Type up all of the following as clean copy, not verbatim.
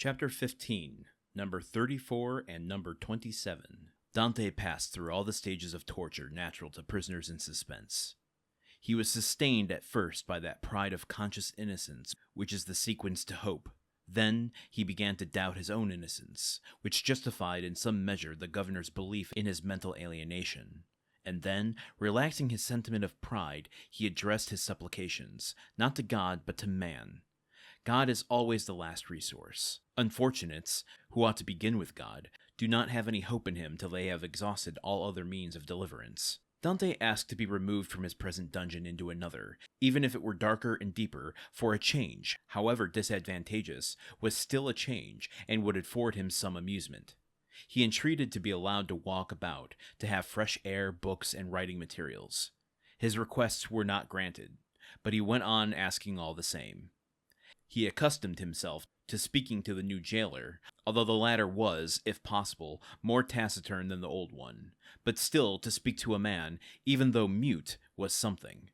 Chapter 15, number 34 and number 27. Dante passed through all the stages of torture natural to prisoners in suspense. He was sustained at first by that pride of conscious innocence which is the sequence to hope. Then he began to doubt his own innocence, which justified in some measure the governor's belief in his mental alienation. And then, relaxing his sentiment of pride, he addressed his supplications, not to God but to man. God is always the last resource. Unfortunates, who ought to begin with God, do not have any hope in him till they have exhausted all other means of deliverance. Dante asked to be removed from his present dungeon into another, even if it were darker and deeper, for a change, however disadvantageous, was still a change, and would afford him some amusement. He entreated to be allowed to walk about, to have fresh air, books, and writing materials. His requests were not granted, but he went on asking all the same. He accustomed himself to speaking to the new jailer, although the latter was, if possible, more taciturn than the old one, but still to speak to a man, even though mute, was something.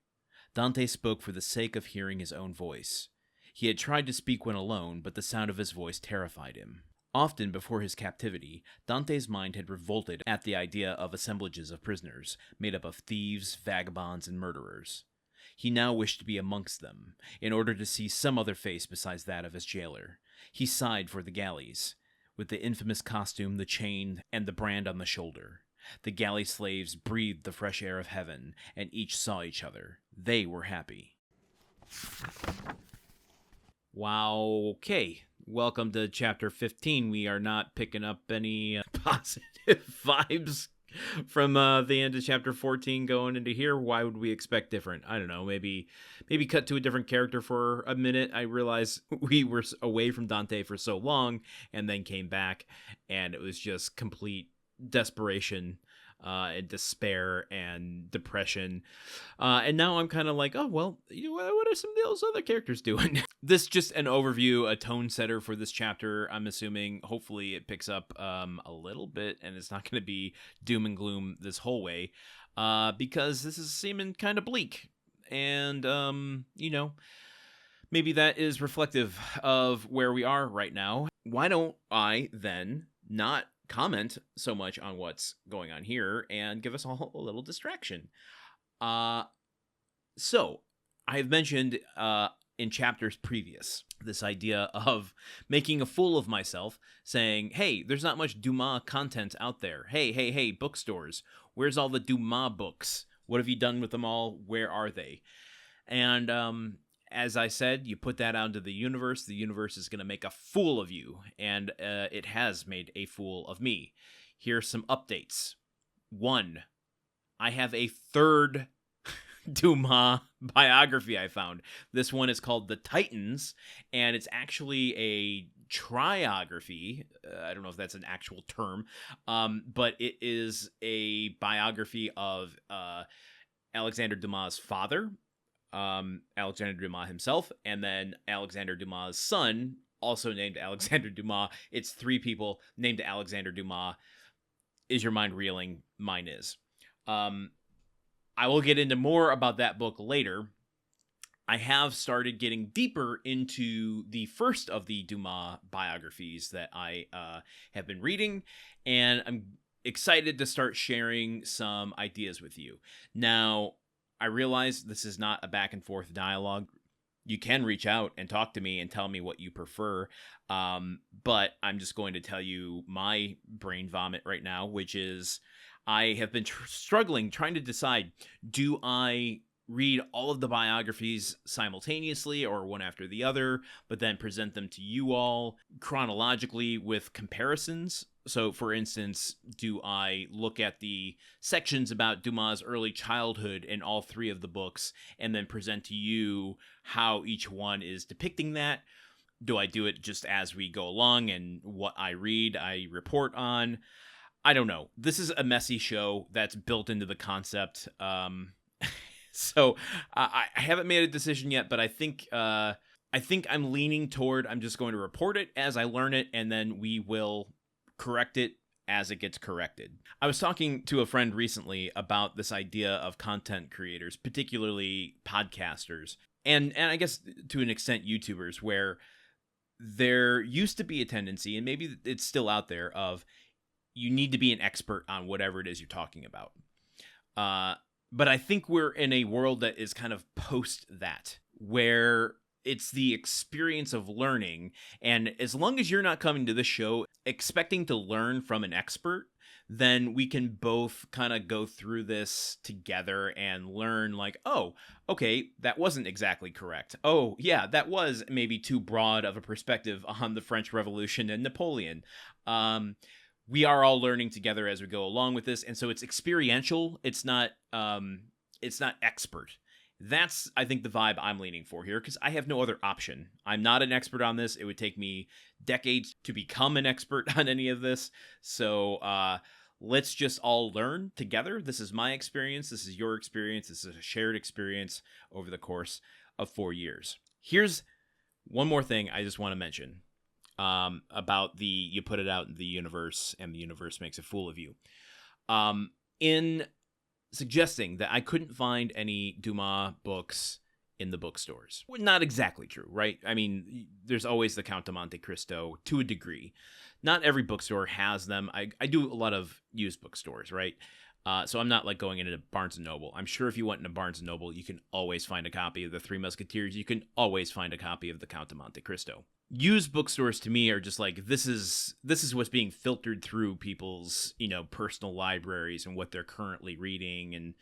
Dante spoke for the sake of hearing his own voice. He had tried to speak when alone, but the sound of his voice terrified him. Often before his captivity, Dante's mind had revolted at the idea of assemblages of prisoners, made up of thieves, vagabonds, and murderers. He now wished to be amongst them, in order to see some other face besides that of his jailer. He sighed for the galleys, with the infamous costume, the chain, and the brand on the shoulder. The galley slaves breathed the fresh air of heaven, and each saw each other. They were happy. Wow, okay. Welcome to Chapter 15. We are not picking up any positive vibes from the end of Chapter 14 going into here. Why would we expect different? I don't know. Maybe cut to a different character for a minute. I realized we were away from Dante for so long and then came back, and it was just complete desperation and despair and depression. And now I'm kind of like, oh, well, what are some of those other characters doing? This just an overview, a tone setter for this chapter. I'm assuming hopefully it picks up a little bit and it's not going to be doom and gloom this whole way because this is seeming kind of bleak. And, maybe that is reflective of where we are right now. Why don't I then not comment so much on what's going on here and give us all a little distraction? So I've mentioned in chapters previous this idea of making a fool of myself, saying, hey, there's not much Dumas content out there. Hey, bookstores, where's all the Dumas books? What have you done with them all? Where are they? And as I said, you put that out into the universe is going to make a fool of you, and it has made a fool of me. Here's some updates. 1, I have a third Dumas biography I found. This one is called The Titans, and it's actually a triography. I don't know if that's an actual term, but it is a biography of Alexander Dumas' father, Alexander Dumas himself, and then Alexander Dumas' son, also named Alexander Dumas. It's 3 people named Alexander Dumas. Is your mind reeling? Mine is. I will get into more about that book later. I have started getting deeper into the first of the Dumas biographies that I have been reading, and I'm excited to start sharing some ideas with you. Now, I realize this is not a back and forth dialogue. You can reach out and talk to me and tell me what you prefer, but I'm just going to tell you my brain vomit right now, which is I have been struggling, trying to decide, do I read all of the biographies simultaneously or one after the other, but then present them to you all chronologically with comparisons? So, for instance, do I look at the sections about Dumas' early childhood in all 3 of the books and then present to you how each one is depicting that? Do I do it just as we go along and what I read, I report on? I don't know. This is a messy show that's built into the concept. So I haven't made a decision yet, but I think I'm leaning toward I'm just going to report it as I learn it, and then we will correct it as it gets corrected. I was talking to a friend recently about this idea of content creators, particularly podcasters, and I guess to an extent YouTubers, where there used to be a tendency, and maybe it's still out there, of you need to be an expert on whatever it is you're talking about. But I think we're in a world that is kind of post that, where it's the experience of learning. And as long as you're not coming to this show expecting to learn from an expert, then we can both kind of go through this together and learn, like, oh, okay, that wasn't exactly correct. Oh, yeah, that was maybe too broad of a perspective on the French Revolution and Napoleon. We are all learning together as we go along with this, and so it's experiential. It's not expert. That's, I think, the vibe I'm leaning for here, because I have no other option. I'm not an expert on this. It would take me decades to become an expert on any of this. So let's just all learn together. This is my experience. This is your experience. This is a shared experience over the course of 4 years. Here's one more thing I just want to mention about you put it out in the universe, and the universe makes a fool of you. In suggesting that I couldn't find any Dumas books in the bookstores. Well, not exactly true, right? I mean, there's always the Count of Monte Cristo to a degree. Not every bookstore has them. I do a lot of used bookstores, right? So I'm not like going into Barnes & Noble. I'm sure if you went into Barnes & Noble, you can always find a copy of the Three Musketeers. You can always find a copy of the Count of Monte Cristo. Used bookstores to me are just like, this is what's being filtered through people's, personal libraries and what they're currently reading, and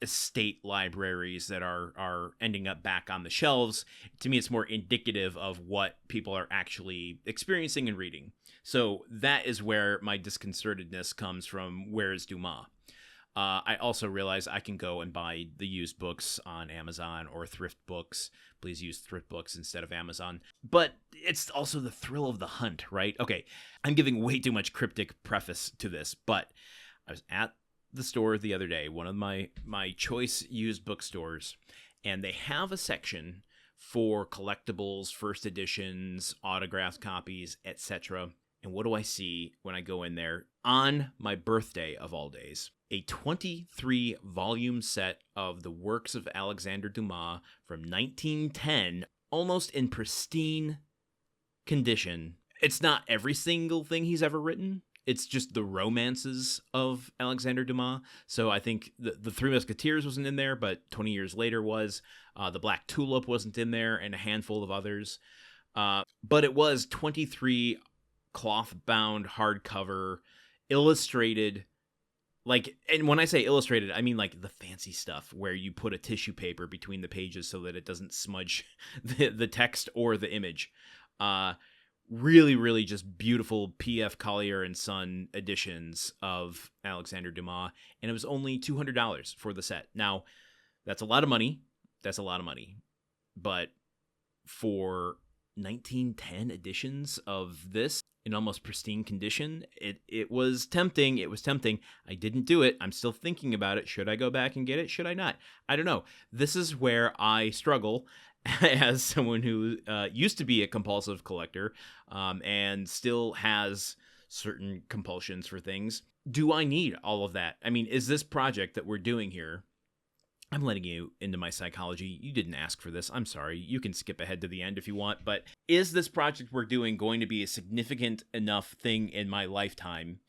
estate libraries that are ending up back on the shelves. To me, it's more indicative of what people are actually experiencing and reading. So that is where my disconcertedness comes from. Where is Dumas? I also realize I can go and buy the used books on Amazon or Thrift Books. Please use Thrift Books instead of Amazon. But it's also the thrill of the hunt, right? Okay, I'm giving way too much cryptic preface to this, but I was at the store the other day, one of my choice used bookstores, and they have a section for collectibles, first editions, autographed copies, etc. And what do I see when I go in there? On my birthday of all days, a 23-volume set of the works of Alexander Dumas from 1910, almost in pristine condition. It's not every single thing he's ever written. It's just the romances of Alexander Dumas. So I think the Three Musketeers wasn't in there, but 20 years later was. The Black Tulip wasn't in there, and a handful of others. But it was 23 cloth-bound, hardcover, illustrated. And when I say illustrated, I mean like the fancy stuff where you put a tissue paper between the pages so that it doesn't smudge the text or the image. Really, really just beautiful P.F. Collier and Son editions of Alexander Dumas, and it was only $200 for the set. Now, that's a lot of money. But for 1910 editions of this in almost pristine condition, it was tempting. I didn't do it. I'm still thinking about it. Should I go back and get it? Should I not? I don't know. This is where I struggle as someone who used to be a compulsive collector and still has certain compulsions for things. Do I need all of that? I mean, is this project that we're doing here, I'm letting you into my psychology. You didn't ask for this. I'm sorry. You can skip ahead to the end if you want. But is this project we're doing going to be a significant enough thing in my lifetime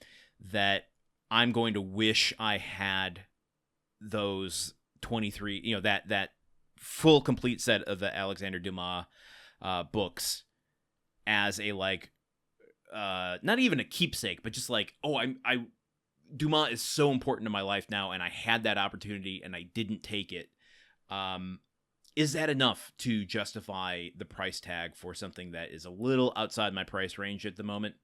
that I'm going to wish I had those 23, that full complete set of the Alexander Dumas books as a not even a keepsake, but just like, oh, Dumas is so important to my life now, and I had that opportunity and I didn't take it. Is that enough to justify the price tag for something that is a little outside my price range at the moment?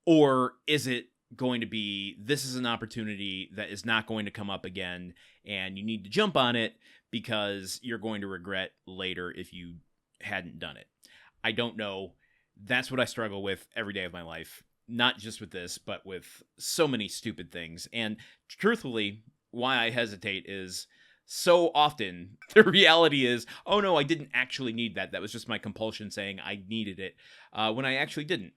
Or is it going to be, this is an opportunity that is not going to come up again, and you need to jump on it because you're going to regret later if you hadn't done it? I don't know. That's what I struggle with every day of my life. Not just with this, but with so many stupid things. And truthfully, why I hesitate is so often the reality is, oh no, I didn't actually need that. That was just my compulsion saying I needed it when I actually didn't.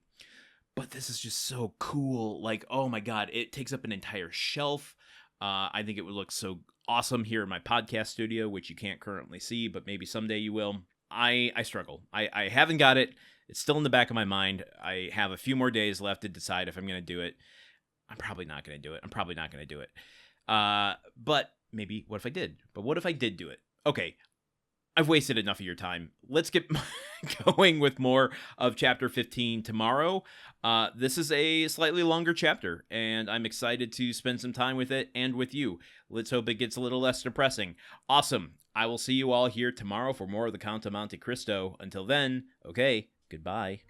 But this is just so cool. Like, oh my God, it takes up an entire shelf. I think it would look so awesome here in my podcast studio, which you can't currently see, but maybe someday you will. I struggle. I haven't got it. It's still in the back of my mind. I have a few more days left to decide if I'm going to do it. I'm probably not going to do it. But maybe, what if I did? But what if I did do it? Okay, I've wasted enough of your time. Let's get going with more of Chapter 15 tomorrow. This is a slightly longer chapter, and I'm excited to spend some time with it and with you. Let's hope it gets a little less depressing. Awesome. I will see you all here tomorrow for more of the Count of Monte Cristo. Until then, okay, goodbye.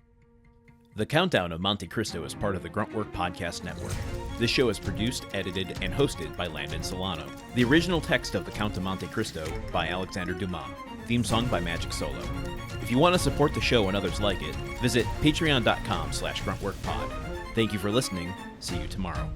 The Countdown of Monte Cristo is part of the Gruntwork Podcast Network. This show is produced, edited, and hosted by Landon Solano. The original text of The Count of Monte Cristo by Alexander Dumas. Theme song by Magic Solo. If you want to support the show and others like it, visit patreon.com/gruntworkpod. Thank you for listening. See you tomorrow.